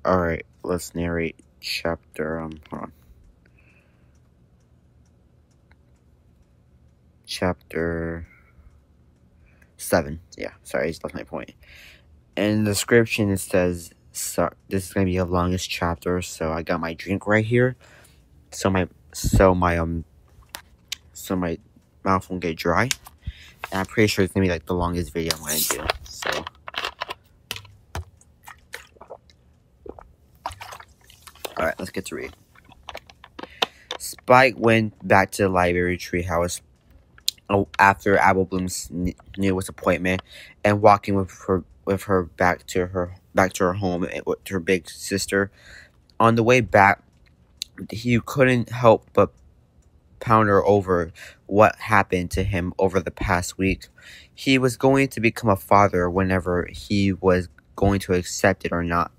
Alright, let's narrate chapter, hold on. Chapter 7. Yeah, sorry, I just lost my point. In the description, it says, so, this is gonna be the longest chapter, so I got my drink right here. So my mouth won't get dry. And I'm pretty sure it's gonna be like the longest video I'm gonna do. So alright, let's get to read. Spike went back to the library treehouse after Apple Bloom's newest appointment, and walking with her back to her home with her big sister. On the way back, he couldn't help but ponder over what happened to him over the past week. He was going to become a father whenever he was going to accept it or not,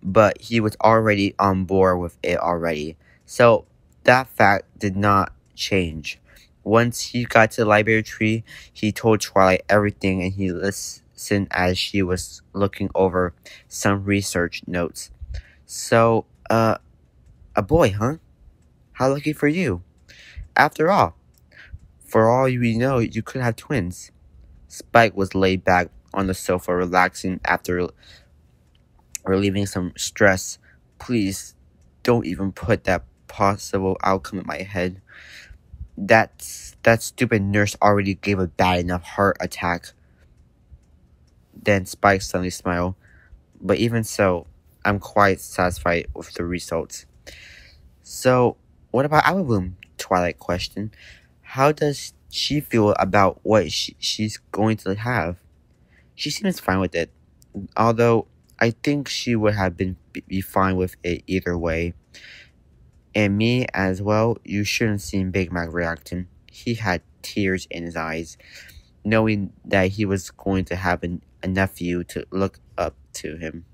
but he was already on board with it already. So that fact did not change. Once he got to the library tree, he told Twilight everything, and he listened as she was looking over some research notes. So, a boy, huh? How lucky for you. After all, for all we know, you could have twins. Spike was laid back on the sofa, relaxing after relieving some stress. Please, don't even put that possible outcome in my head. That stupid nurse already gave a bad enough heart attack. Then Spike suddenly smiled. But even so, I'm quite satisfied with the results. So, what about Apple Bloom? Twilight questioned. How does she feel about what she's going to have? She seems fine with it, although I think she would have be fine with it either way. And me as well. You shouldn't see Big Mac reacting. He had tears in his eyes, knowing that he was going to have a nephew to look up to him.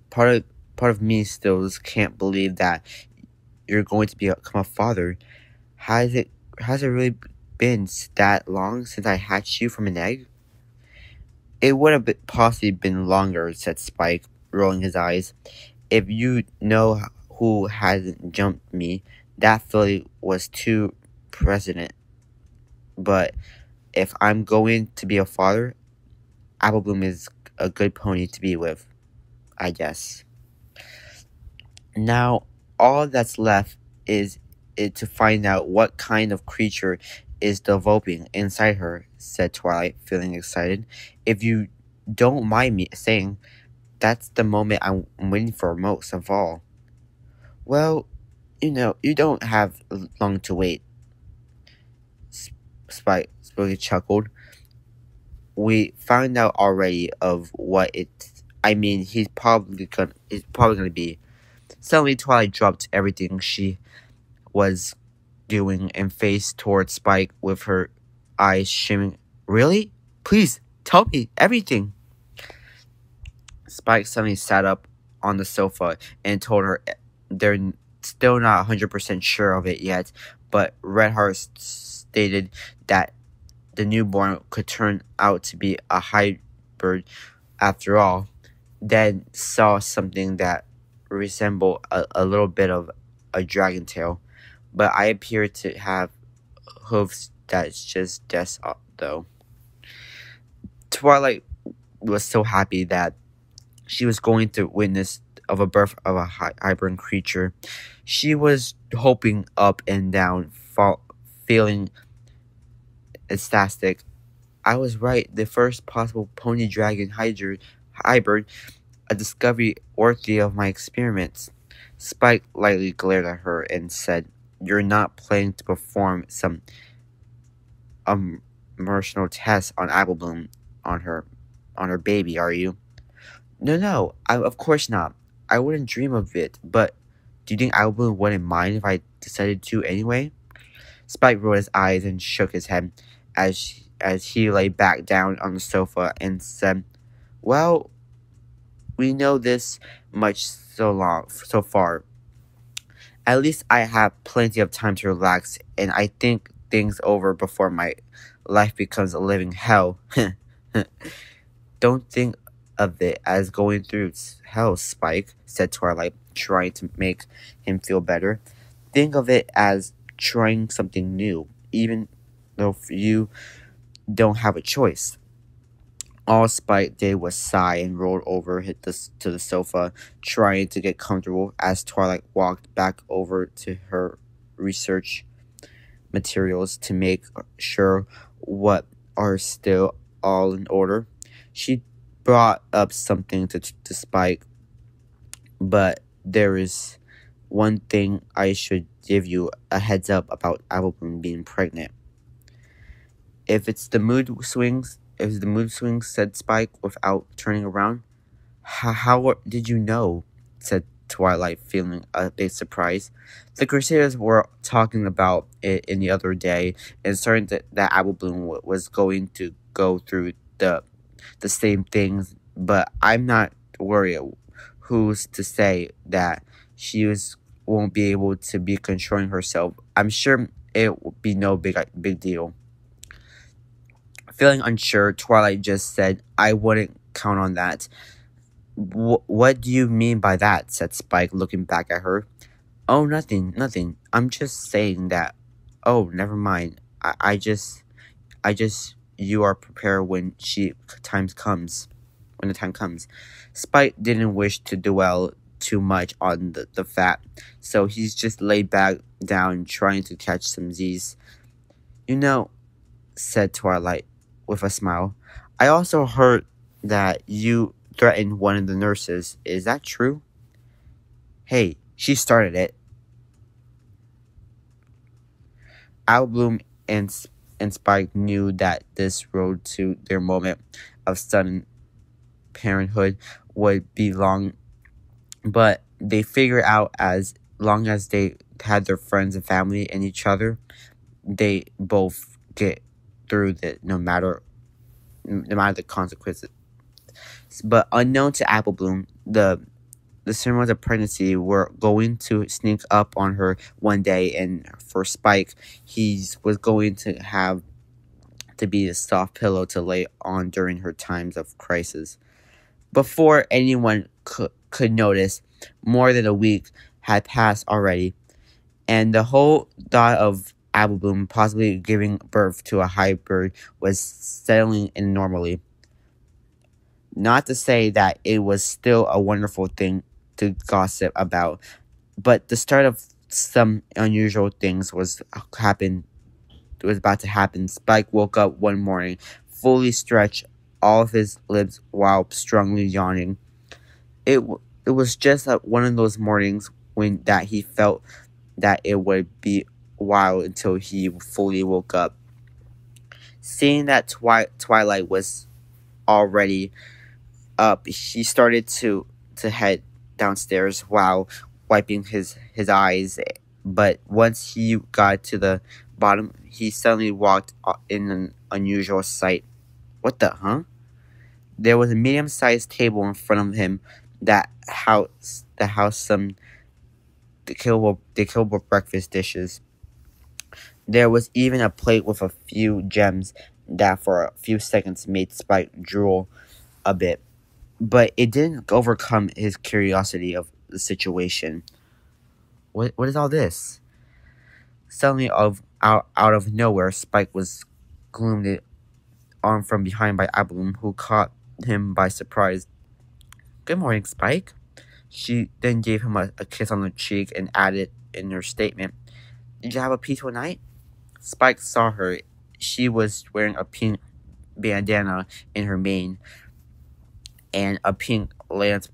Part of me still can't believe that you're going to become a father. Has it really been that long since I hatched you from an egg? It would have possibly been longer, said Spike, rolling his eyes. If you know who hasn't jumped me, that filly was too present. But if I'm going to be a father, Apple Bloom is a good pony to be with, I guess. Now, all that's left is it to find out what kind of creature is developing inside her, said Twilight, feeling excited. If you don't mind me saying, that's the moment I'm waiting for most of all. Well, you don't have long to wait. Spike chuckled. We found out already of what he's probably gonna be. Suddenly, Twilight dropped everything she was doing and faced towards Spike with her eyes shimmering. Really? Please, tell me everything. Spike suddenly sat up on the sofa and told her they're still not 100% sure of it yet, but Redheart stated that the newborn could turn out to be a hybrid after all. Then saw something that resembled a little bit of a dragon tail, but I appear to have hooves that's just though. Twilight was so happy that she was going to witness of a birth of a hybrid creature. She was hoping up and down, feeling ecstatic. I was right. The first possible pony dragon hybrid, a discovery worthy of my experiments. Spike lightly glared at her and said, "You're not planning to perform some emotional test on Apple Bloom on her baby, are you?" No, of course not. I wouldn't dream of it, but do you think Apple Bloom wouldn't mind if I decided to anyway? Spike rolled his eyes and shook his head as he lay back down on the sofa and said, "Well, we know this much so far. At least I have plenty of time to relax, and I think things over before my life becomes a living hell." Don't think of it as going through hell, Spike, said Twilight, trying to make him feel better. Think of it as trying something new, even though you don't have a choice. All Spike did was sigh and rolled over to the sofa, trying to get comfortable as Twilight walked back over to her research materials to make sure what are still all in order. She brought up something to Spike, but there is one thing I should give you a heads up about Applebloom being pregnant. If it's the mood swings, said Spike without turning around. How did you know? Said Twilight, feeling a bit surprised. The Crusaders were talking about it in the other day, and certain that Applebloom was going to go through the same things, but I'm not worried. Who's to say that won't be able to be controlling herself? I'm sure it will be no big deal. Feeling unsure, Twilight just said, I wouldn't count on that. What do you mean by that? Said Spike, looking back at her. Oh, nothing. I'm just saying that. Oh, never mind. I just, you are prepared when the time comes. Spike didn't wish to dwell too much on the fact, so he's just laid back down, trying to catch some Z's. You know, said Twilight with a smile, I also heard that you threatened one of the nurses. Is that true? Hey, she started it. Applebloom and Spike knew that this road to their moment of sudden parenthood would be long, but they figured out as long as they had their friends and family and each other, they both get through it no matter the consequences. But unknown to Applebloom, the ceremonies of pregnancy were going to sneak up on her one day, and for Spike, he was going to have to be a soft pillow to lay on during her times of crisis. Before anyone could notice, more than a week had passed already, and the whole thought of Applebloom possibly giving birth to a hybrid was settling in normally. Not to say that it was still a wonderful thing to gossip about, but the start of some unusual things was about to happen. Spike woke up one morning, fully stretched, all of his lips while strongly yawning. It was just one of those mornings when that he felt that it would be a while until he fully woke up. Seeing that Twilight was already up, he started to head downstairs while wiping his eyes. But once he got to the bottom, he suddenly walked in an unusual sight. What the, huh? There was a medium-sized table in front of him that housed some killable breakfast dishes. There was even a plate with a few gems that for a few seconds made Spike drool a bit. But it didn't overcome his curiosity of the situation. What is all this? Suddenly, out of nowhere, Spike was gloomed on from behind by Applebloom, who caught him by surprise. Good morning, Spike. She then gave him a kiss on the cheek and added in her statement, Did you have a peaceful night? Spike saw her. She was wearing a pink bandana in her mane and a pink lance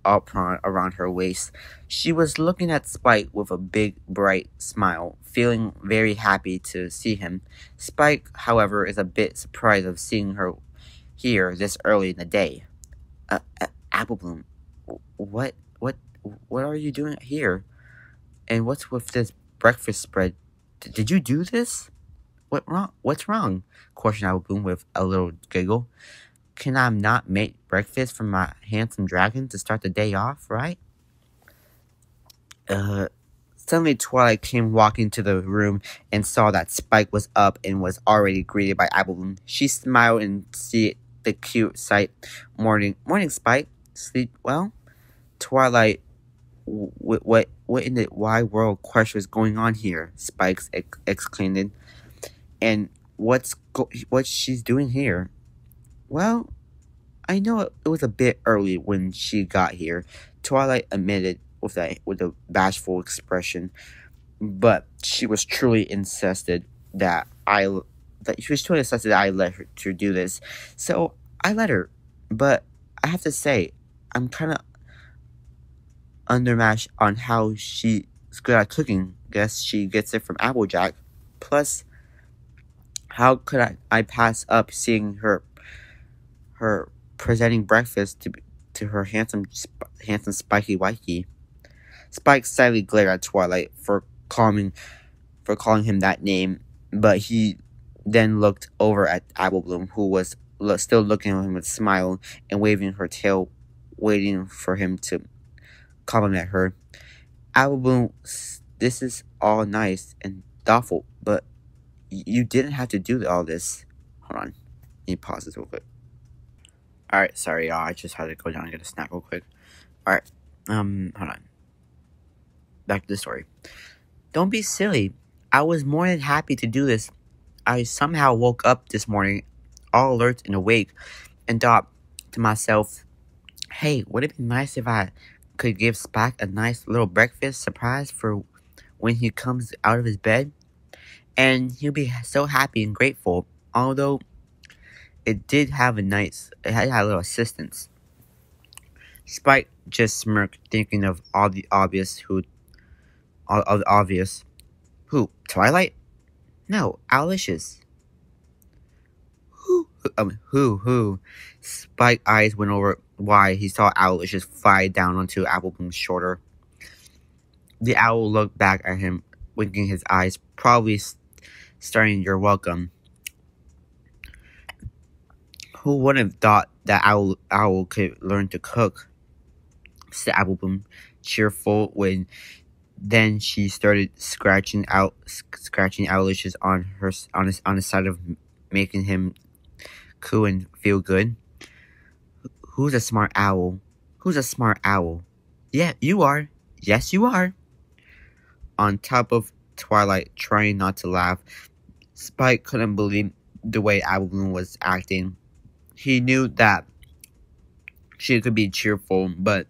apron around her waist. She was looking at Spike with a big, bright smile, feeling very happy to see him. Spike, however, is a bit surprised of seeing her here this early in the day. Applebloom, what are you doing here? And what's with this breakfast spread? Did you do this? What's wrong? Questioned Applebloom with a little giggle. Can I not make breakfast for my handsome dragon to start the day off, right? Suddenly Twilight came walking to the room and saw that Spike was up and was already greeted by Applebloom. She smiled and the cute sight. Morning, Spike. Sleep well? Twilight, what in the wide world question is going on here? Spikes exclaimed. And what she's doing here? Well, I know it was a bit early when she got here, Twilight admitted with a bashful expression, but she was truly incensed that I let her to do this. So I let her, but I have to say, I'm kind of undermatched on how she's good at cooking. Guess she gets it from Applejack. Plus, how could I pass up seeing her presenting breakfast to her handsome Spiky Wikey? Spike slightly glared at Twilight for calling him that name, but he then looked over at Applebloom, who was still looking at him with a smile and waving her tail, waiting for him to compliment her. Applebloom, this is all nice and thoughtful, but you didn't have to do all this. Hold on. Let me pause this real quick. Alright, sorry y'all, I just had to go down and get a snack real quick. Alright, hold on. Back to the story. Don't be silly. I was more than happy to do this. I somehow woke up this morning, all alert and awake, and thought to myself, hey, would it be nice if I could give Spike a nice little breakfast surprise for when he comes out of his bed? And he'll be so happy and grateful, although it had a little assistance. Spike just smirked, thinking of all the obvious. Who? Twilight? No, Owlicious. Who? Spike's eyes went over wide. He saw Owlicious fly down onto Applebloom's shoulder. The owl looked back at him, winking his eyes, probably starting "You're welcome." Who would have thought that owl could learn to cook? Said Applebloom, cheerful when. Then she started scratching Owlicious on the side of making him coo and feel good. Who's a smart owl? Yeah, you are. Yes, you are. On top of Twilight trying not to laugh, Spike couldn't believe the way Applebloom was acting. He knew that she could be cheerful, but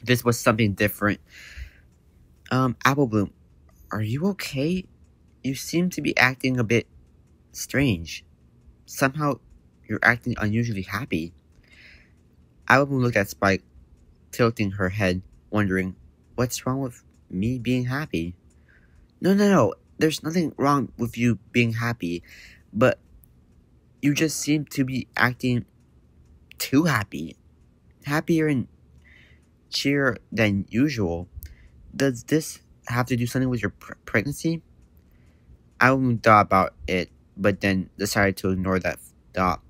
this was something different. Applebloom, are you okay? You seem to be acting a bit strange. Somehow, you're acting unusually happy. Applebloom looked at Spike, tilting her head, wondering, what's wrong with me being happy? No. There's nothing wrong with you being happy, but you just seem to be acting too happy. Happier and cheer than usual. Does this have to do something with your pregnancy? I thought about it, but then decided to ignore that thought.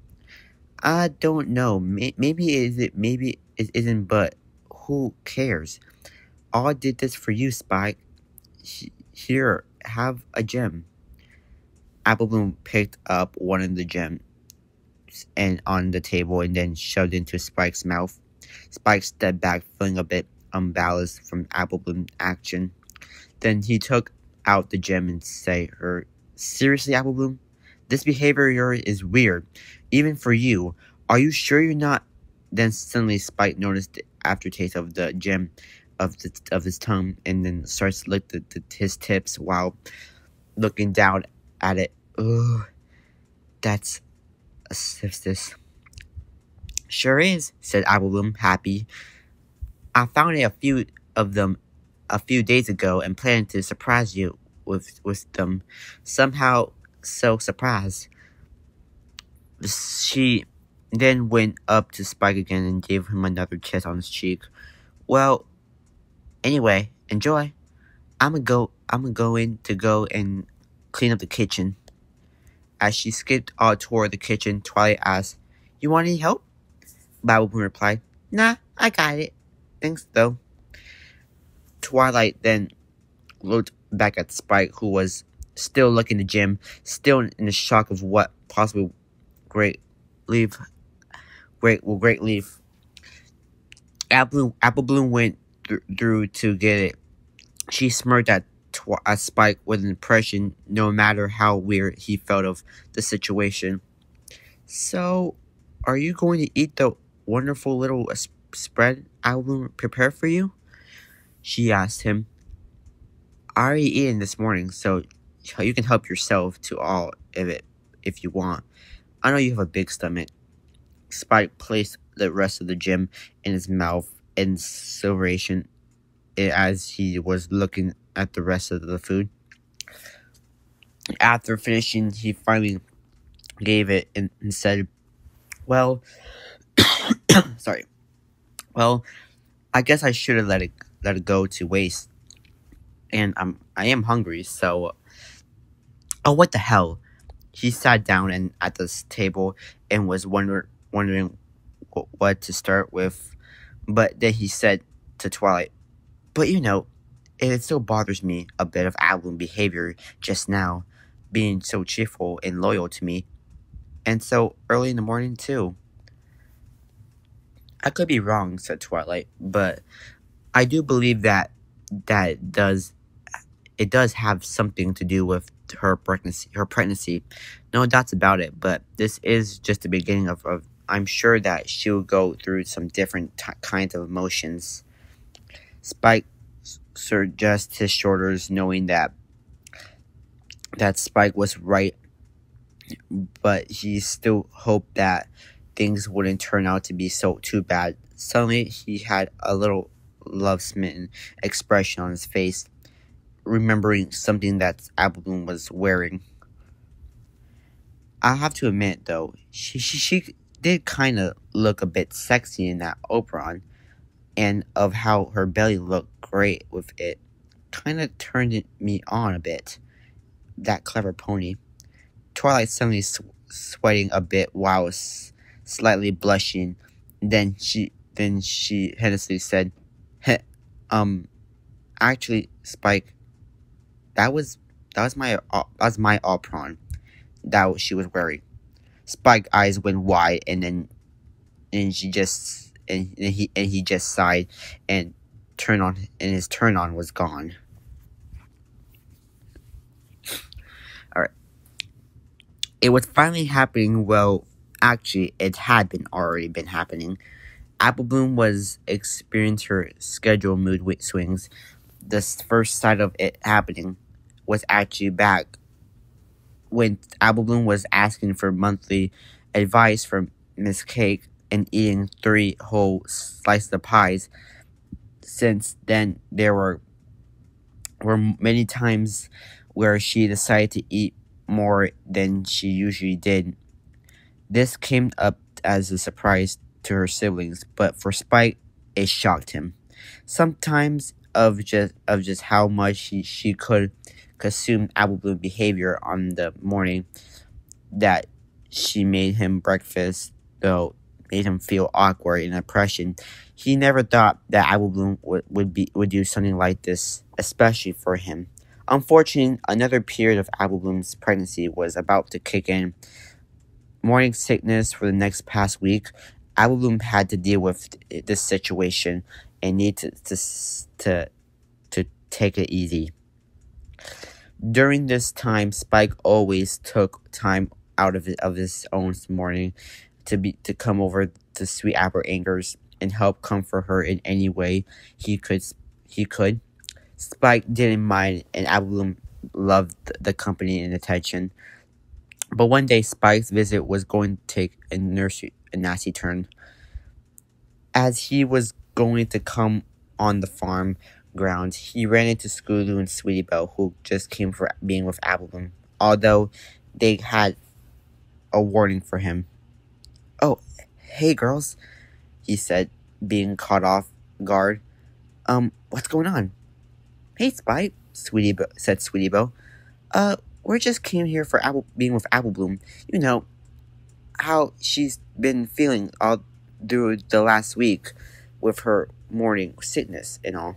I don't know. Maybe it isn't, but who cares? I did this for you, Spike. Here, have a gem. Applebloom picked up one of the gems and on the table and then shoved into Spike's mouth. Spike stepped back, feeling a bit unbalanced from Applebloom's action. Then he took out the gem and said, seriously, Applebloom? This behavior of yours is weird, even for you. Are you sure you're not? Then suddenly Spike noticed the aftertaste of the gem of his tongue and then starts to lick his tips while looking down at it. Ugh, that's a stiffness. Sure is, said Applebloom, happy. I found a few of them a few days ago and planned to surprise you with them. Somehow so surprised. She then went up to Spike again and gave him another kiss on his cheek. Well, anyway, enjoy. I'm going to go and clean up the kitchen. As she skipped all toward the kitchen, Twilight asked, you want any help? Applebloom replied, nah, I got it. Thanks, though. Twilight then looked back at Spike, who was still looking at the gym, still in the shock of what possible great leave greatly. Apple Bloom went through to get it. She smirked at Spike with an impression, no matter how weird he felt of the situation. So, are you going to eat the wonderful little spread Apple Bloom prepared for you? She asked him. I already eaten this morning, so you can help yourself to all of it if you want. I know you have a big stomach. Spike placed the rest of the gem in his mouth in celebration as he was looking at the rest of the food. After finishing, he finally gave it and said, "Well, sorry. Well, I guess I should have let it go to waste. And I am hungry, so oh, what the hell?" He sat down and at this table and was wondering what to start with, but then he said to Twilight, "But it still bothers me a bit of Avalon behavior just now, being so cheerful and loyal to me, and so early in the morning too." "I could be wrong," said Twilight, "but I do believe that it does have something to do with her pregnancy. No doubts about it, but this is just the beginning of I'm sure that she'll go through some different kinds of emotions." Spike surged his shoulders, knowing that Spike was right, but he still hoped that things wouldn't turn out to be so too bad. Suddenly, he had a little love-smitten expression on his face, remembering something that Apple Bloom was wearing. I have to admit, though, she did kind of look a bit sexy in that operon, and of how her belly looked great with it, kind of turned me on a bit. That clever pony. Twilight suddenly sweating a bit while slightly blushing. Then she hesitantly said, "Heh, actually, Spike, that was my apron that she was wearing." Spike's eyes went wide, and he just sighed and his turn on was gone. All right, it was finally happening. Well, actually, it had already been happening. Apple Bloom was experiencing her scheduled mood swings. The first sight of it happening was actually back when Apple Bloom was asking for monthly advice from Miss Cake and eating 3 whole slices of pies. Since then, there were many times where she decided to eat more than she usually did. This came up as a surprise to her siblings, but for Spike, it shocked him. Sometimes of just how much she could consume Apple Bloom behavior on the morning that she made him breakfast, though made him feel awkward and oppression. He never thought that Apple Bloom would do something like this, especially for him. Unfortunately, another period of Apple Bloom's pregnancy was about to kick in. Morning sickness for the next past week, Apple Bloom had to deal with this situation and needed to take it easy. During this time, Spike always took time out of his own morning to come over to Sweet Apple Anchors and help comfort her in any way he could. Spike didn't mind, and Apple Bloom loved the company and attention. But one day, Spike's visit was going to take a nasty turn. As he was going to come on the farm grounds, he ran into Scootaloo and Sweetie Belle, who just came for being with Apple Bloom, although they had a warning for him. "Oh, hey girls," he said, being caught off guard. What's going on?" "Hey, Spike," said Sweetie Belle. We just came here for being with Apple Bloom. You know how she's been feeling all through the last week with her morning sickness and all."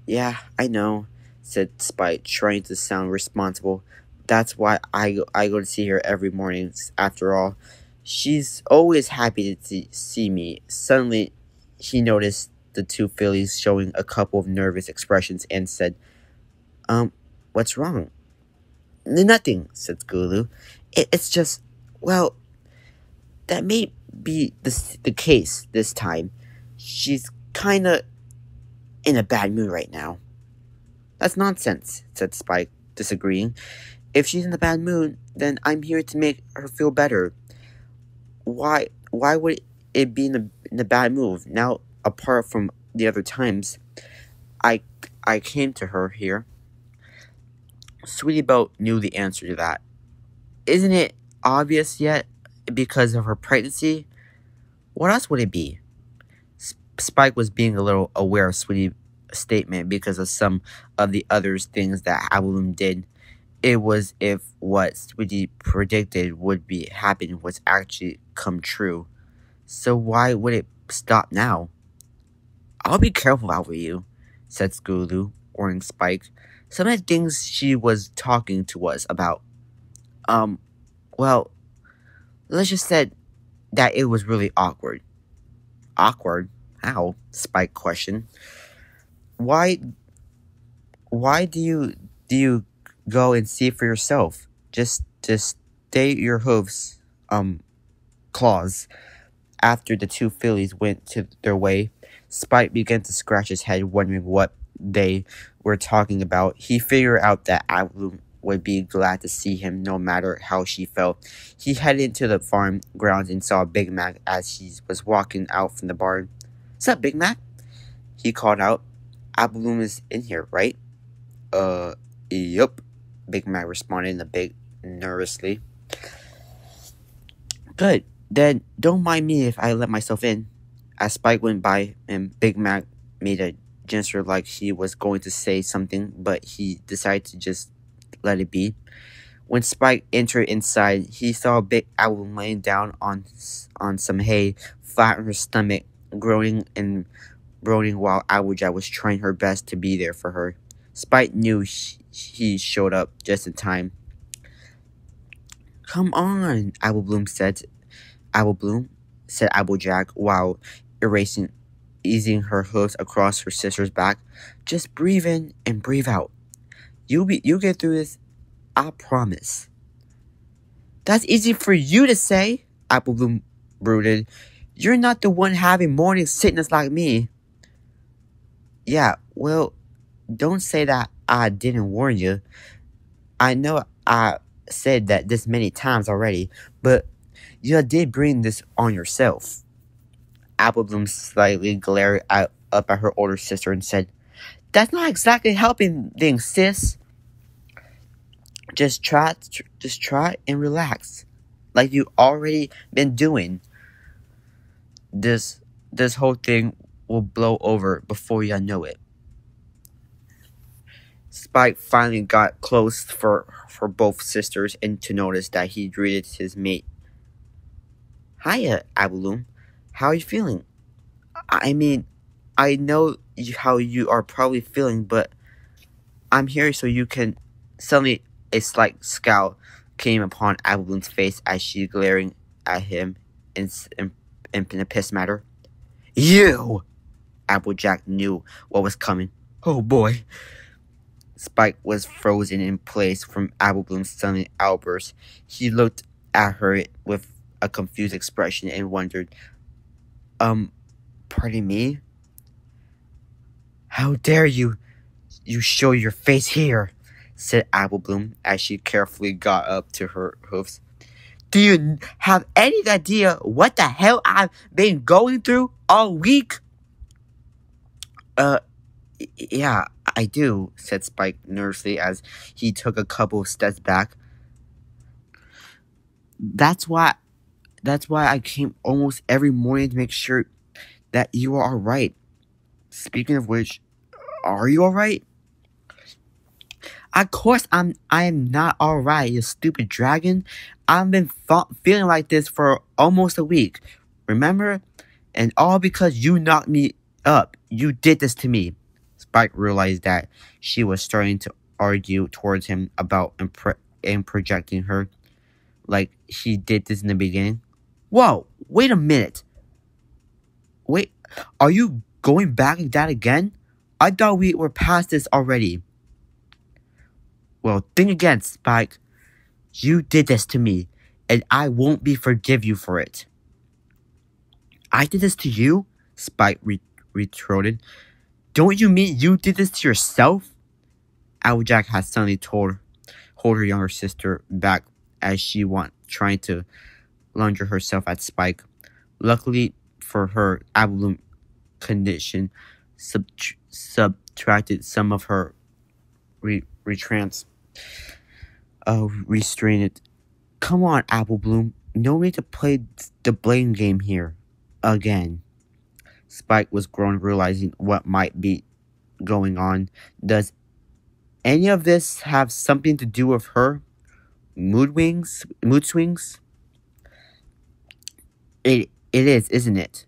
"Yeah, I know," said Spike, trying to sound responsible. "That's why I go to see her every morning. After all, She's always happy to see me. Suddenly, he noticed the two fillies showing a couple of nervous expressions and said, what's wrong? Nothing, said Scootaloo. It's just, well, that may be the case this time. She's kinda in a bad mood right now. That's nonsense, said Spike, disagreeing. If she's in a bad mood, then I'm here to make her feel better. Why would it be in a bad mood? Now, apart from the other times I came to her here. Sweetie Belle knew the answer to that. Isn't it obvious yet? Because of her pregnancy? What else would it be? Spike was being a little aware of Sweetie's statement because of some of the other things that Apple did. It was if what Sweetie predicted would be happening was actually come true. So why would it stop now? I'll be careful out with you, said Scootaloo, warning Spike. Some of the things she was talking to us about. Well, let's just say that it was really awkward. Awkward? How? Spike questioned. Why do you go and see for yourself? Just stay your hooves, claws. After the two fillies went to their way, Spike began to scratch his head, wondering what they were talking about. He figured out that Apple would be glad to see him no matter how she felt. He headed into the farm grounds and saw Big Mac as he was walking out from the barn. "What's up, Big Mac?" he called out. "Apple is in here, right?" Yup, Big Mac responded a bit nervously. "Good. Then don't mind me if I let myself in." As Spike went by and Big Mac made a gesture like he was going to say something, but he decided to just let it be. When Spike entered inside, he saw Big Apple laying down on some hay, flat on her stomach, groaning and groaning while Applejack was trying her best to be there for her. Spike knew he showed up just in time. "Come on," said Applejack while easing her hooves across her sister's back. "Just breathe in and breathe out. You'll get through this, I promise." "That's easy for you to say," Apple Bloom brooded. "You're not the one having morning sickness like me." "Yeah, well, don't say that I didn't warn you. I know I said that this many times already, but you did bring this on yourself." Apple Bloom slightly glared up at her older sister and said, "That's not exactly helping things, sis. Just try and relax, like you already been doing. This whole thing will blow over before you know it." Spike finally got close for both sisters and to notice that he greeted his mate. "Hiya, Abaloom. How are you feeling? I mean, I know how you are probably feeling, but I'm here so you can..." Suddenly, a slight scowl came upon Abaloom's face as she glaring at him in a pissed manner. "You!" Applejack knew what was coming. "Oh boy." Spike was frozen in place from Appleblom's sudden outburst. He looked at her with a confused expression and wondered, pardon me? "How dare you show your face here," said Applebloom as she carefully got up to her hoofs. "Do you have any idea what the hell I've been going through all week?" Yeah, I do," said Spike nervously as he took a couple of steps back. That's why I came almost every morning to make sure that you are alright. Speaking of which, are you alright?" "Of course I am not alright, you stupid dragon. I've been feeling like this for almost a week. Remember? And all because you knocked me up. You did this to me." Spike realized that she was starting to argue towards him about projecting her, like he did this in the beginning. Whoa, wait a minute. Wait, are you going back at that again? I thought we were past this already. Well, think again, Spike. You did this to me, and I won't forgive you for it. I did this to you? Spike retorted. Don't you mean you did this to yourself? Applejack had suddenly hold her younger sister back as she trying to lunge herself at Spike. Luckily for her, Apple condition subtracted some of her restrained. Come on, Apple Bloom. No need to play the blame game here. Again. Spike was grown, realizing what might be going on. Does any of this have something to do with her? Mood swings? It is, isn't it?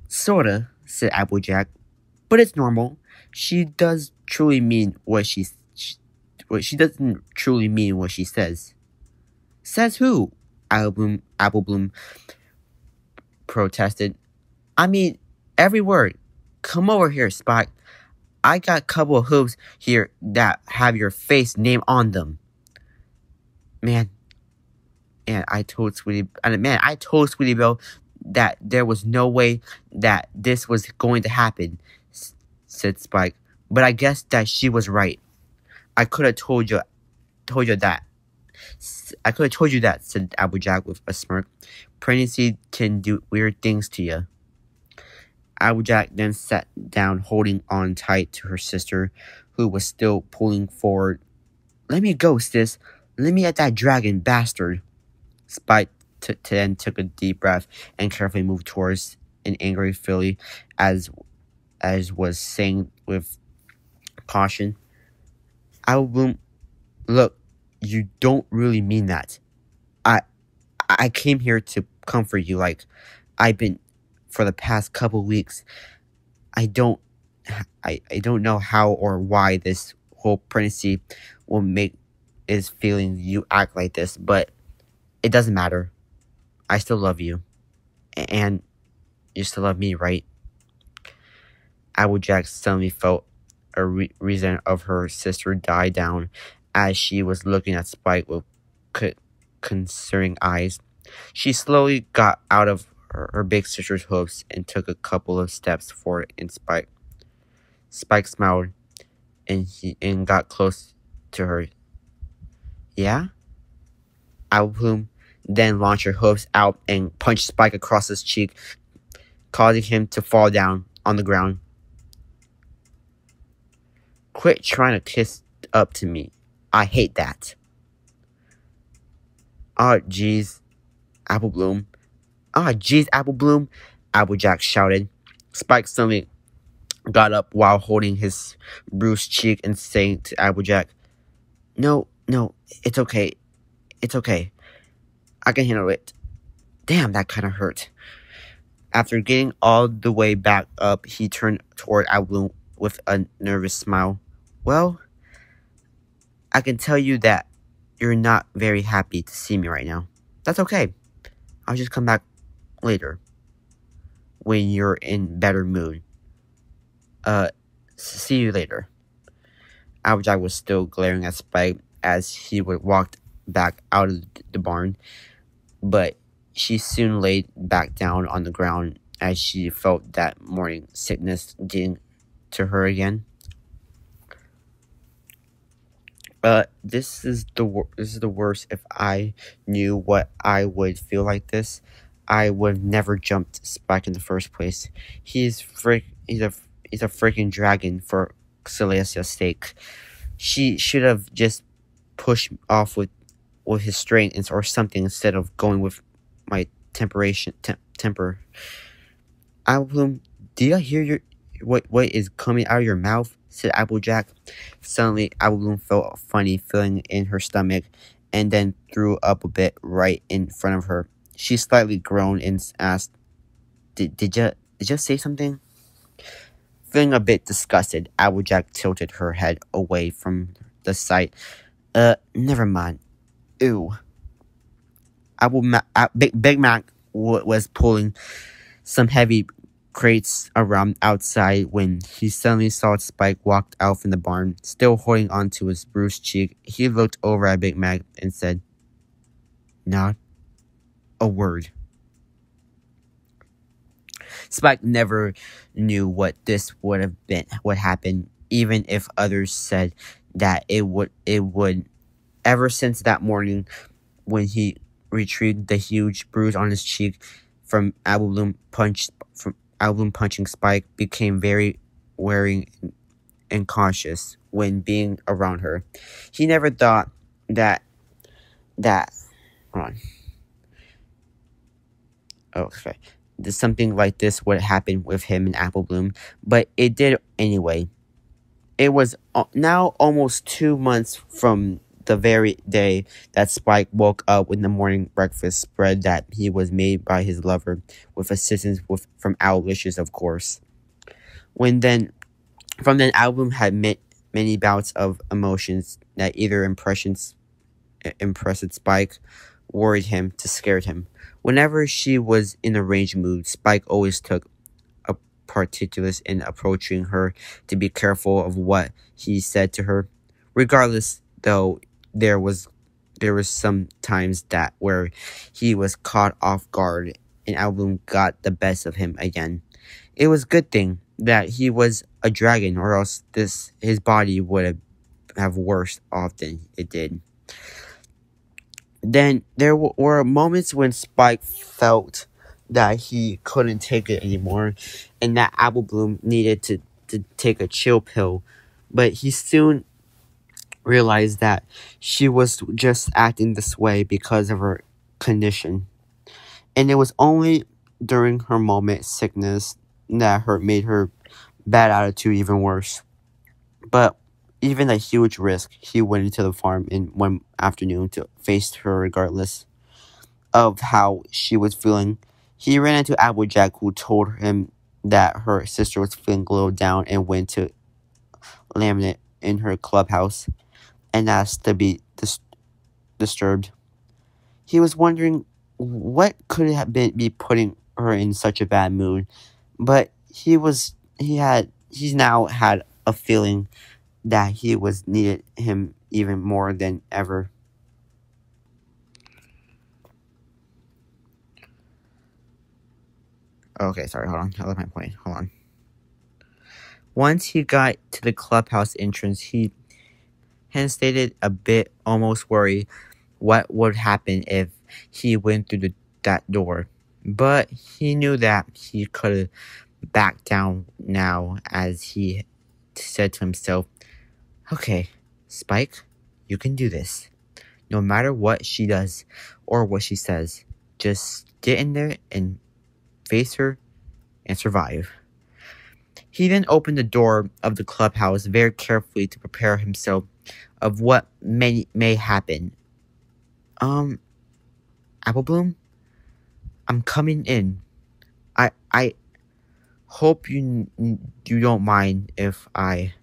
Sorta, said Applejack. But it's normal. She does truly mean she doesn't truly mean what she says. Says who? Apple Bloom protested. I mean, every word. Come over here, Spike. I got a couple of hooves here that have your face name on them. Man, I told Sweetie Belle that there was no way that this was going to happen, said Spike. But I guess that she was right. I could have told you that. I could have told you that, said Applejack with a smirk. Pregnancy can do weird things to you. Applejack then sat down, holding on tight to her sister, who was still pulling forward. Let me go, sis. Let me at that dragon bastard. Spike then took a deep breath and carefully moved towards an angry filly, as was saying with caution. Album, look, you don't really mean that. I came here to comfort you like I've been for the past couple weeks. I don't know how or why this whole pregnancy will make is feeling you act like this, but it doesn't matter. I still love you. And you still love me, right? Applejack suddenly felt a reason of her sister die down as she was looking at Spike with concerning eyes. She slowly got out of her big sister's hooves and took a couple of steps forward in Spike. Spike smiled and got close to her. Yeah? Apple Bloom then launched her hooves out and punched Spike across his cheek, causing him to fall down on the ground. Quit trying to kiss up to me. I hate that. Aw, jeez, Apple Bloom. Aw, jeez, Apple Bloom, Applejack shouted. Spike suddenly got up while holding his bruised cheek and saying to Applejack, No, it's okay. It's okay. I can handle it. Damn, that kind of hurt. After getting all the way back up, he turned toward Apple Bloom with a nervous smile. Well, I can tell you that you're not very happy to see me right now. That's okay. I'll just come back later when you're in better mood. See you later. Applejack was still glaring at Spike as he walked back out of the barn, but she soon laid back down on the ground as she felt that morning sickness getting to her again. This is the worst. If I knew what I would feel like this, I would have never jumped Spike in the first place. He's a freaking dragon for Celestia's sake. She should have just pushed off with his strength or something instead of going with my temper. Apple, did I hear what is coming out of your mouth? Said Applejack. Suddenly, Apple Bloom felt a funny feeling in her stomach and then threw up a bit right in front of her. She slightly groaned and asked, Did you say something? Feeling a bit disgusted, Applejack tilted her head away from the sight. Never mind. Ew. Big Mac was pulling some heavy crates around outside when he suddenly saw Spike walk out from the barn, still holding onto his bruised cheek. He looked over at Big Mac and said, "Not a word." Spike never knew what this would have been, what happened, even if others said that it would. It would. Ever since that morning, when he retrieved the huge bruise on his cheek from Apple Bloom punching Spike, became very wary and cautious when being around her. He never thought that that hold on. Oh, okay. Something like this would happen with him and Apple Bloom, but it did anyway. It was now almost 2 months from the very day that Spike woke up with the morning breakfast spread that he was made by his lover, with assistance from Owlicious, of course. From then, Album had many bouts of emotions that either impressed Spike, worried him, to scared him. Whenever she was in a rage mood, Spike always took a particulars in approaching her to be careful of what he said to her. Regardless, though, there was some times that where he was caught off guard and Album got the best of him again. It was a good thing that he was a dragon, or else his body would have worse off than it did. Then there were moments when Spike felt that he couldn't take it anymore and that Apple Bloom needed to take a chill pill. But he soon realized that she was just acting this way because of her condition. And it was only during her moment sickness that made her bad attitude even worse. But even a huge risk, he went into the farm in one afternoon to face her regardless of how she was feeling. He ran into Applejack, who told him that her sister was feeling a little down and went to Laminate in her clubhouse and asked to be disturbed. He was wondering what could have be putting her in such a bad mood, but he's now had a feeling that he was needed him even more than ever. Okay, sorry, hold on. I lost my point. Hold on. Once he got to the clubhouse entrance, he hesitated a bit, almost worried what would happen if he went through that door. But he knew that he could back down now, as he said to himself, "Okay, Spike, you can do this. No matter what she does or what she says, just get in there and face her and survive." He then opened the door of the clubhouse very carefully to prepare himself of what may happen. Apple Bloom, I'm coming in. I hope you don't mind if I,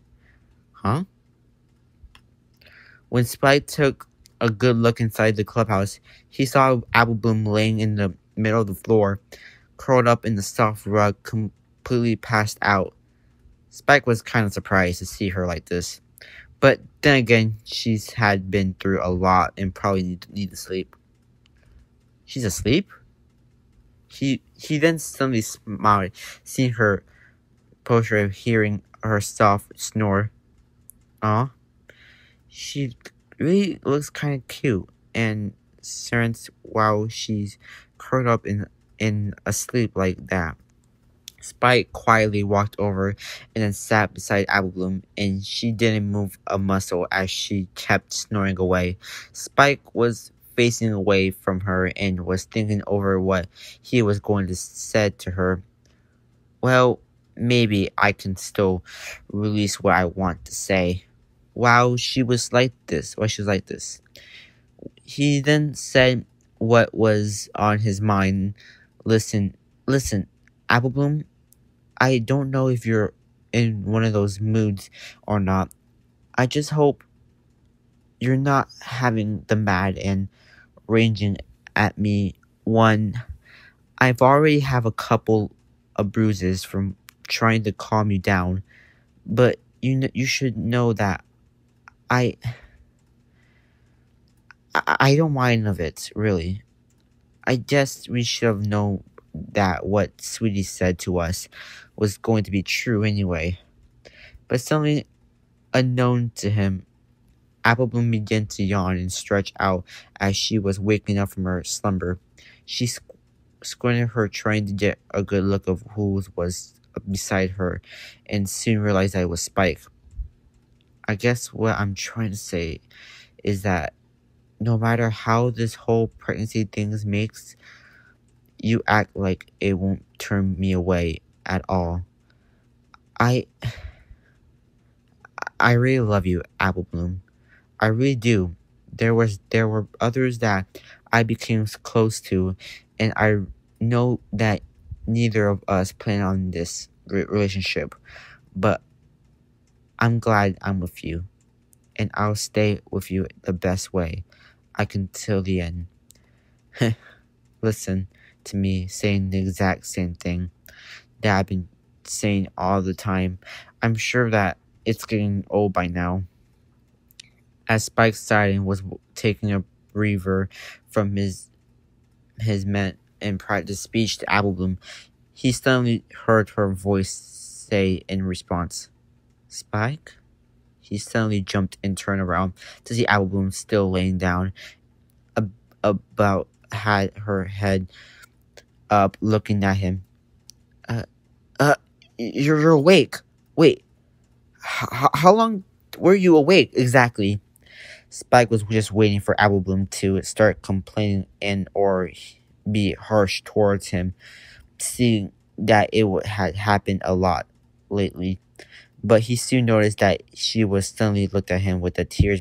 huh? When Spike took a good look inside the clubhouse, he saw Apple Bloom laying in the middle of the floor, curled up in the soft rug, completely passed out. Spike was kind of surprised to see her like this. But then again, she's had been through a lot and probably need to sleep. She's asleep? He then suddenly smiled, seeing her posture, hearing her soft snore. Aw. She really looks kind of cute and serene while she's curled up in asleep like that. Spike quietly walked over and then sat beside Apple Bloom, and she didn't move a muscle as she kept snoring away. Spike was facing away from her and was thinking over what he was going to say to her. Well, maybe I can still release what I want to say. While she was like this. He then said what was on his mind. Listen, Apple Bloom, I don't know if you're in one of those moods or not. I just hope you're not having the mad and raging at me. One, I've already have a couple of bruises from trying to calm you down, but you should know that I I don't mind of it, really. I guess we should have known that what Sweetie said to us was going to be true anyway. But something unknown to him, Apple Bloom began to yawn and stretch out as she was waking up from her slumber. She squinted her, trying to get a good look of who was beside her, and soon realized that it was Spike. I guess what I'm trying to say is that no matter how this whole pregnancy thing makes you act, like it won't turn me away at all. I I really love you, Apple Bloom. I really do. There were others that I became close to, and I know that neither of us plan on this relationship, but I'm glad I'm with you, and I'll stay with you the best way I can till the end. Listen to me saying the exact same thing that I've been saying all the time. I'm sure that it's getting old by now. As Spike sighed and was taking a breather from his meant and practiced speech to Apple Bloom, he suddenly heard her voice say in response, "Spike?" He suddenly jumped and turned around to see Apple Bloom still laying down, about had her head up, looking at him. Uh, you're awake. Wait, how long were you awake exactly? Spike was just waiting for Apple Bloom to start complaining and or be harsh towards him, seeing that it had happened a lot lately. But he soon noticed that she was suddenly looked at him with the tears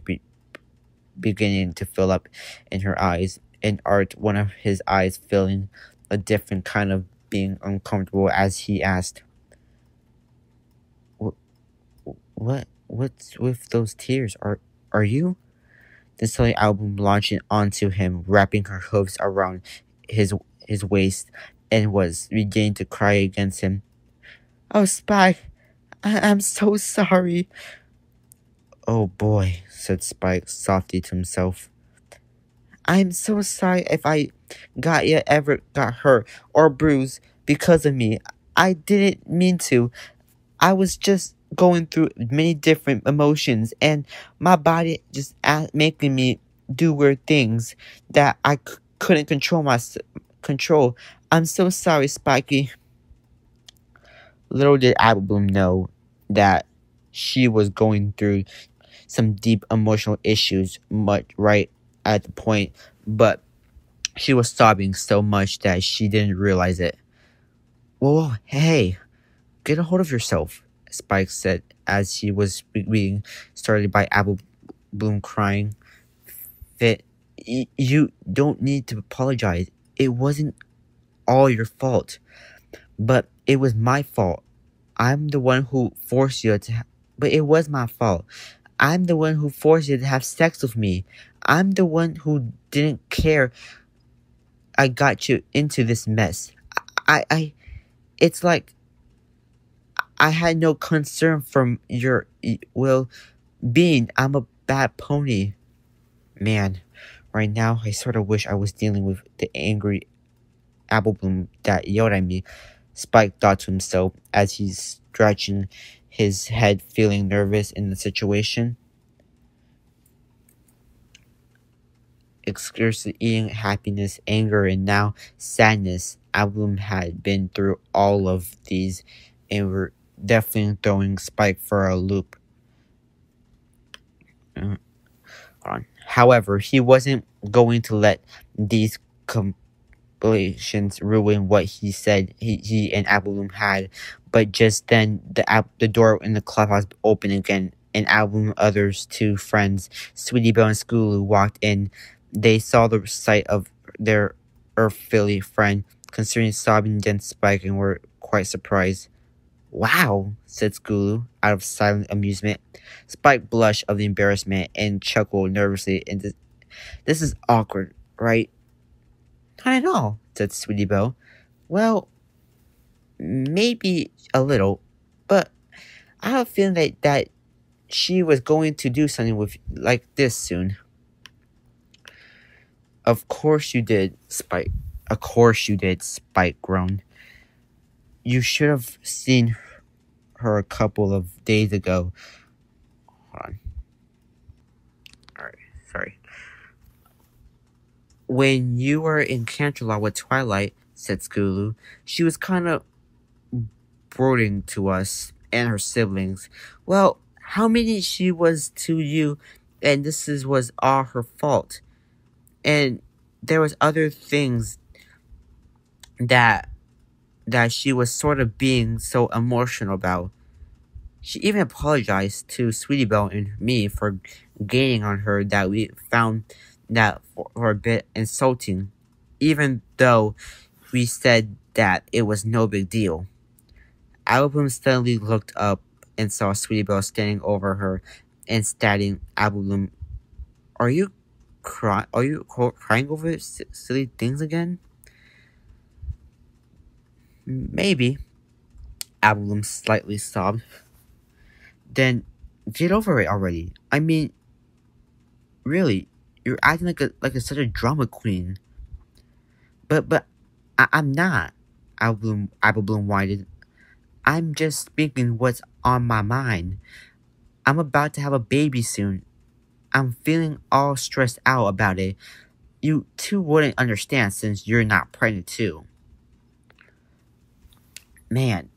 beginning to fill up in her eyes, and Art, one of his eyes feeling a different kind of being uncomfortable as he asked, What's with those tears? Are you?" Then suddenly Album launched onto him, wrapping her hooves around his waist, and was beginning to cry against him. "Oh, Spike, I'm so sorry." "Oh boy," said Spike softly to himself. "I'm so sorry if I ever got hurt or bruised because of me. I didn't mean to. I was just going through many different emotions, and my body just making me do weird things that I couldn't control. I'm so sorry, Spiky." Little did Apple Bloom know that she was going through some deep emotional issues much right at the point, but she was sobbing so much that she didn't realize it. "Whoa, hey, get a hold of yourself," Spike said as he was being started by Apple Bloom crying. "Fit, you don't need to apologize. It wasn't all your fault, but it was my fault. I'm the one who forced you to but it was my fault. I'm the one who forced you to have sex with me. I'm the one who didn't care I got you into this mess. It's like I had no concern from your well-being. I'm a bad pony. Man, right now I sort of wish I was dealing with the angry Apple Bloom that yelled at me," Spike thought to himself as he's scratching his head, feeling nervous in the situation. Experiencing happiness, anger, and now sadness. Apple Bloom had been through all of these and were definitely throwing Spike for a loop. However, he wasn't going to let these compilations ruin what he said he and Apple Bloom had. But just then, the door in the clubhouse opened again, and Apple Bloom and others two friends, Sweetie Belle and Scootaloo, walked in. They saw the sight of their earthly friend, considering sobbing against Spike, and were quite surprised. "Wow," said Scootaloo, out of silent amusement. Spike blushed of the embarrassment and chuckled nervously. "This is awkward, right?" Not at all, said Sweetie Belle. Well, maybe a little, but I have a feeling that she was going to do something with like this soon. Of course you did, Spike. Of course you did, Spike groaned. You should have seen her a couple of days ago. Hold on. Alright, sorry. When you were in Canterlot with Twilight, said Skulu, she was kind of brooding to us and her siblings. Well, how many she was to you, and was all her fault. And there was other things that she was sort of being so emotional about. She even apologized to Sweetie Belle and me for gaining on her that we found that for a bit insulting, even though we said that it was no big deal. Applebloom suddenly looked up and saw Sweetie Belle standing over her and staring. Applebloom, are you crying over silly things again? Maybe. Applebloom slightly sobbed. Then get over it already. I mean, really, you're acting like such a drama queen. But I'm not. Applebloom whined. I'm just speaking what's on my mind. I'm about to have a baby soon. I'm feeling all stressed out about it. You two wouldn't understand since you're not pregnant too. Man,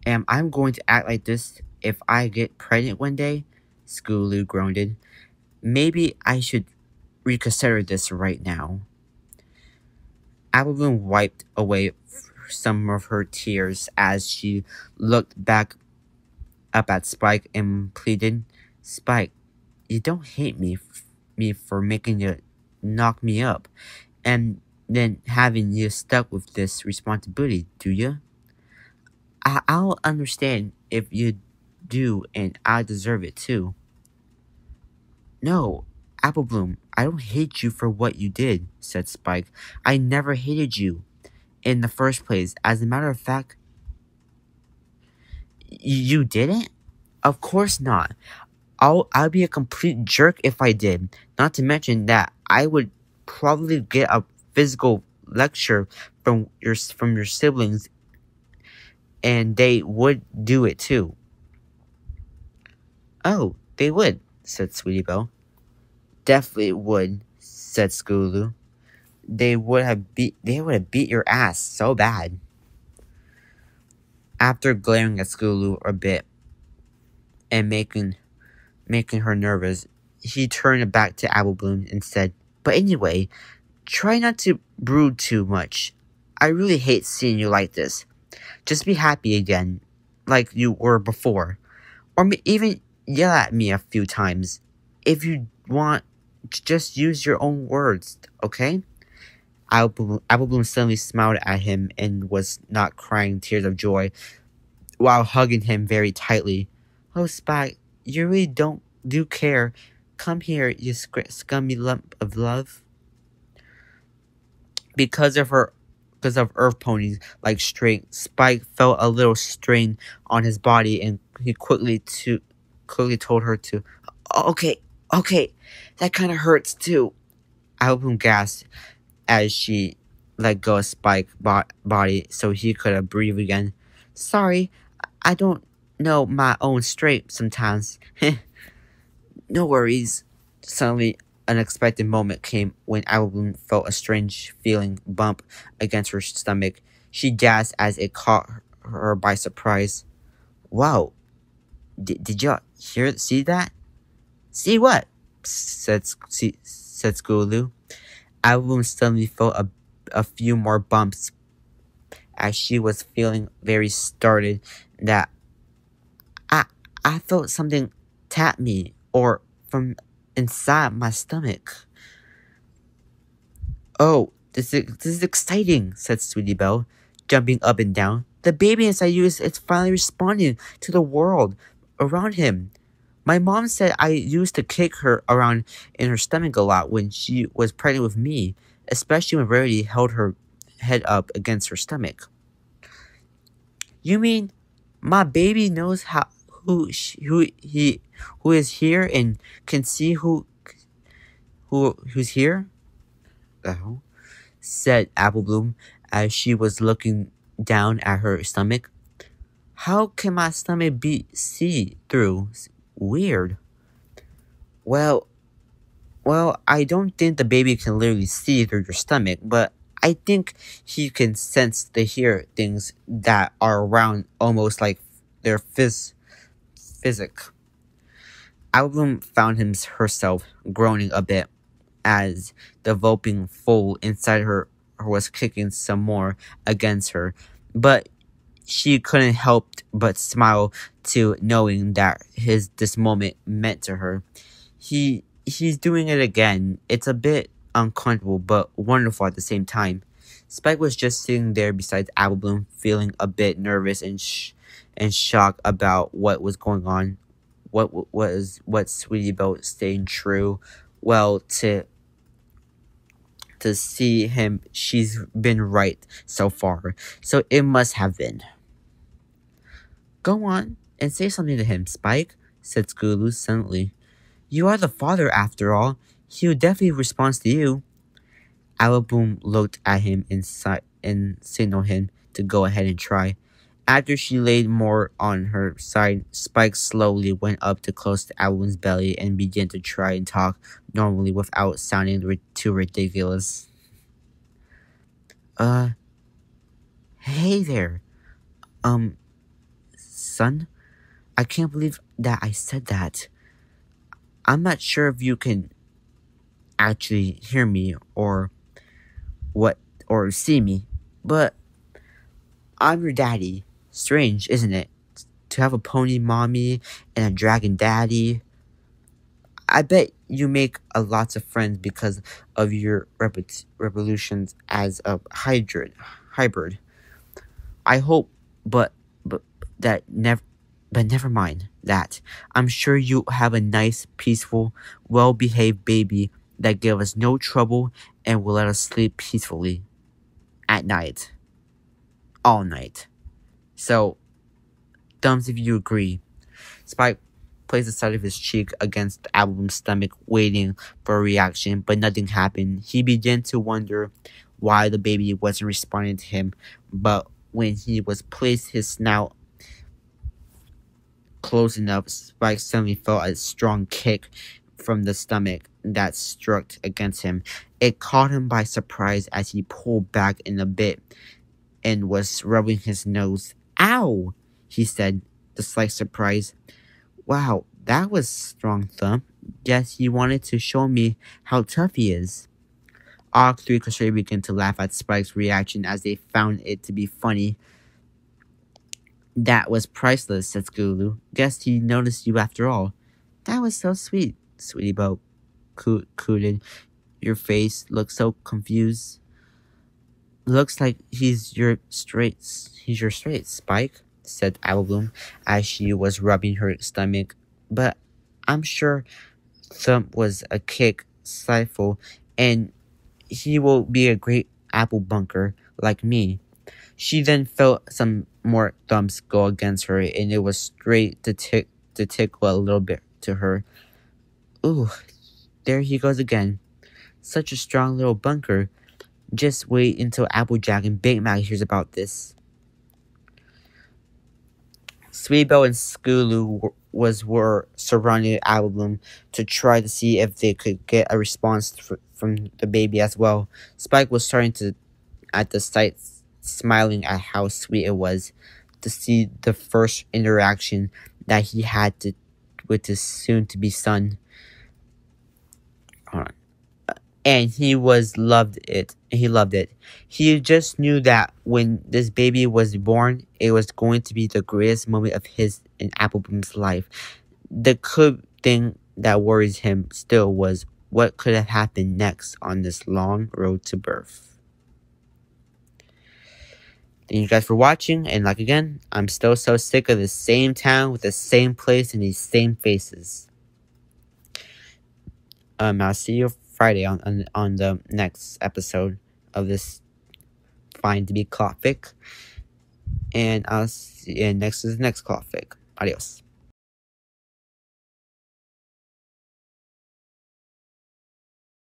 am I going to act like this if I get pregnant one day? Skulu groaned. Maybe I should reconsider this right now. Applebloom wiped away some of her tears as she looked back up at Spike and pleaded, Spike, you don't hate me for making you knock me up and then having you stuck with this responsibility, do you? I'll understand if you do, and I deserve it too. No, Applebloom, I don't hate you for what you did, said Spike. I never hated you in the first place. As a matter of fact, you didn't? Of course not. I'd be a complete jerk if I did. Not to mention that I would probably get a physical lecture from your siblings, and they would do it too. Oh, they would, said Sweetie Belle. Definitely would, said Skulu. They would have beat your ass so bad. After glaring at Skulu a bit and making her nervous, he turned back to Applebloom and said, But anyway, try not to brood too much. I really hate seeing you like this. Just be happy again, like you were before. Or even yell at me a few times. If you want, just use your own words, okay? Applebloom suddenly smiled at him and was not crying tears of joy while hugging him very tightly. Oh, Spike, you really do care. Come here, you scummy lump of love. Because of Earth Pony's like strength, Spike felt a little strain on his body, and he quickly told her to. Okay, that kind of hurts too. Applebloom gasped as she let go of Spike's body so he could breathe again. Sorry, I don't know my own strength sometimes. No worries. Suddenly, an unexpected moment came when Applebloom felt a strange feeling bump against her stomach. She gasped as it caught her by surprise. Wow, did you see that? See what? said Skulu. Applebloom suddenly felt a few more bumps as she was feeling very startled that I felt something tap me or from inside my stomach. Oh, this is exciting, said Sweetie Belle, jumping up and down. The baby inside you is finally responding to the world around him. My mom said I used to kick her around in her stomach a lot when she was pregnant with me. especially when Rarity held her head up against her stomach. You mean my baby knows who is here and can see who's here? Oh, said Apple Bloom as she was looking down at her stomach. How can my stomach be see through? Weird. Well, I don't think the baby can literally see through your stomach, but I think he can sense to hear things that are around almost like their physic. Album found herself groaning a bit as the gulping foal inside her was kicking some more against her, but she couldn't help but smile to knowing that this moment meant to her. He's doing it again. It's a bit uncomfortable but wonderful at the same time. Spike was just sitting there beside Apple Bloom, feeling a bit nervous and shocked about what was going on. What Sweetie about staying true? Well, to see him, she's been right so far. So it must have been. Go on and say something to him, Spike, said Scootaloo suddenly. You are the father, after all. He would definitely respond to you. Alaboom looked at him and signaled him to go ahead and try. After she laid more on her side, Spike slowly went up to close to Alaboom's belly and began to try and talk normally without sounding too ridiculous. Hey there. Son? I can't believe that I said that. I'm not sure if you can actually hear me or see me, but I'm your daddy. Strange, isn't it? To have a pony mommy and a dragon daddy. I bet you make a lots of friends because of your revolutions as a hybrid. I hope, but that never. But never mind that. I'm sure you have a nice, peaceful, well-behaved baby that gives us no trouble and will let us sleep peacefully at night. All night. So, thumbs if you agree. Spike placed the side of his cheek against the album's stomach, waiting for a reaction, but nothing happened. He began to wonder why the baby wasn't responding to him, but when he was placed his snout close enough, Spike suddenly felt a strong kick from the stomach that struck against him. It caught him by surprise as he pulled back in a bit and was rubbing his nose. Ow! He said, with slight surprise. Wow, that was strong thump. Guess he wanted to show me how tough he is. All three Crusaders began to laugh at Spike's reaction as they found it to be funny. That was priceless, said Scootaloo. Guess he noticed you after all. That was so sweet, Sweetie Boat cooted. Your face looks so confused. Looks like he's your straight, Spike, said Applebloom as she was rubbing her stomach. But I'm sure Thump was a kick stifle, and he will be a great apple bunker like me. She then felt some more thumps go against her, and it was straight to tickle a little bit to her. Ooh, there he goes again. Such a strong little bunker. Just wait until Applejack and Big Mac hears about this. Sweetbell and Scootaloo were surrounding Applebloom to try to see if they could get a response from the baby as well. Spike was starting to, at the sight, smiling at how sweet it was to see the first interaction that he had with his soon-to-be son. And he loved it. He just knew that when this baby was born, it was going to be the greatest moment of his and Applebloom's life. The thing that worries him still was what could have happened next on this long road to birth. Thank you guys for watching, and like again, I'm still so sick of the same town with the same place and these same faces. I'll see you Friday. Friday on the next episode of this Find to Be Clock Fic. And I'll see you next is the next clock fic. Adios.